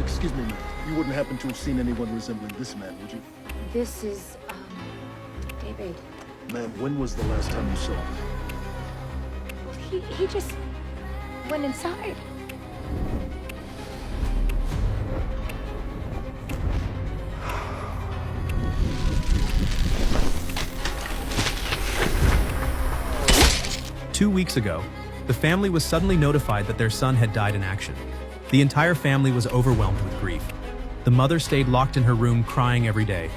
Excuse me, ma'am. You wouldn't happen to have seen anyone resembling this man, would you? This is, David. Ma'am, when was the last time you saw him? Well, he just went inside. Two weeks ago, the family was suddenly notified that their son had died in action. The entire family was overwhelmed with grief. The mother stayed locked in her room crying every day.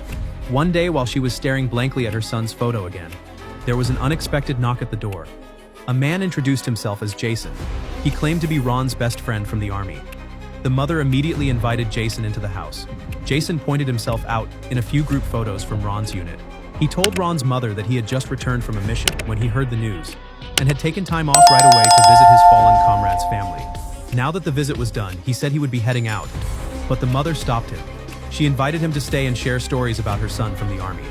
One day, while she was staring blankly at her son's photo again, there was an unexpected knock at the door. A man introduced himself as Jason. He claimed to be Ron's best friend from the army. The mother immediately invited Jason into the house. Jason pointed himself out in a few group photos from Ron's unit. He told Ron's mother that he had just returned from a mission when he heard the news, and had taken time off right away to visit his fallen comrade's family. Now that the visit was done, he said he would be heading out, but the mother stopped him. She invited him to stay and share stories about her son from the army.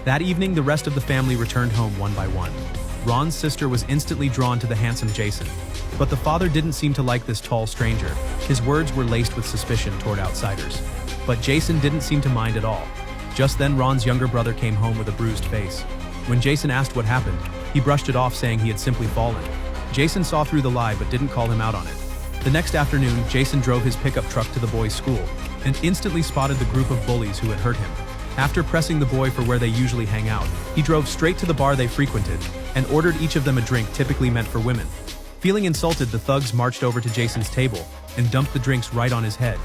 That evening, the rest of the family returned home one by one. Ron's sister was instantly drawn to the handsome Jason, but the father didn't seem to like this tall stranger. His words were laced with suspicion toward outsiders. But Jason didn't seem to mind at all. Just then, Ron's younger brother came home with a bruised face. When Jason asked what happened, he brushed it off, saying he had simply fallen. Jason saw through the lie but didn't call him out on it. The next afternoon, Jason drove his pickup truck to the boys' school and instantly spotted the group of bullies who had hurt him. After pressing the boy for where they usually hang out, he drove straight to the bar they frequented and ordered each of them a drink typically meant for women. Feeling insulted, the thugs marched over to Jason's table and dumped the drinks right on his head.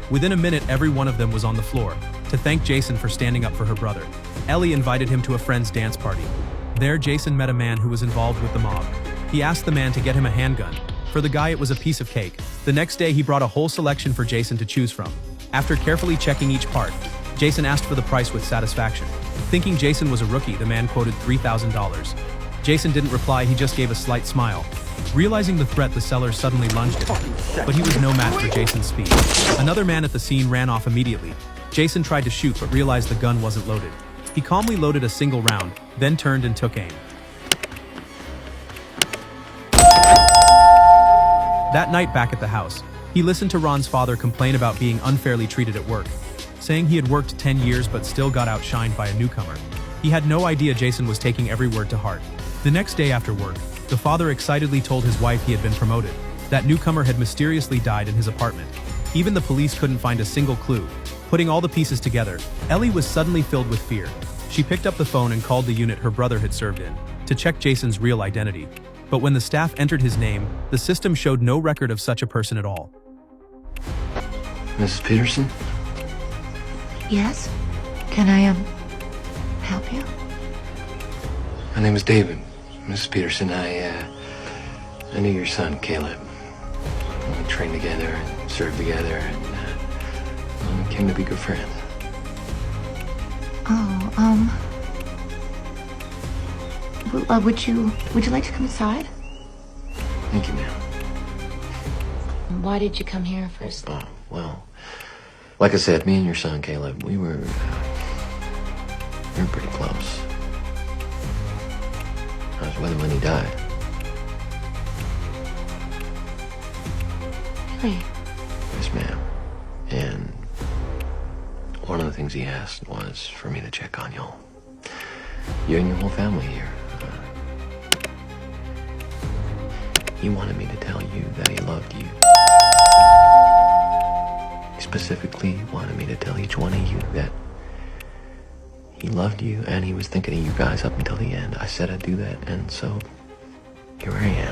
Within a minute, every one of them was on the floor to thank Jason for standing up for her brother. Ellie invited him to a friend's dance party. There, Jason met a man who was involved with the mob. He asked the man to get him a handgun. For the guy, it was a piece of cake. The next day, he brought a whole selection for Jason to choose from. After carefully checking each part, Jason asked for the price with satisfaction. Thinking Jason was a rookie, the man quoted $3,000. Jason didn't reply, he just gave a slight smile. Realizing the threat, the seller suddenly lunged at him, but he was no match for Jason's speed. Another man at the scene ran off immediately. Jason tried to shoot but realized the gun wasn't loaded. He calmly loaded a single round, then turned and took aim. That night, back at the house, he listened to Ron's father complain about being unfairly treated at work, saying he had worked 10 years but still got outshined by a newcomer. He had no idea Jason was taking every word to heart. The next day after work, the father excitedly told his wife he had been promoted. That newcomer had mysteriously died in his apartment. Even the police couldn't find a single clue. Putting all the pieces together, Ellie was suddenly filled with fear. She picked up the phone and called the unit her brother had served in to check Jason's real identity. But when the staff entered his name, the system showed no record of such a person at all. Mrs. Peterson? Yes? Can I, help you? My name is David. Mrs. Peterson, I knew your son, Caleb. We trained together and served together, and we came to be good friends. Would you like to come inside? Thank you, ma'am. Why did you come here first? Oh, well, like I said, me and your son, Caleb, we were pretty close. I was with him when he died. Really? Yes, ma'am. And one of the things he asked was for me to check on y'all. You and your whole family here. He wanted me to tell you that he loved you. He specifically wanted me to tell each one of you that he loved you and he was thinking of you guys up until the end. I said I'd do that, and so here I am.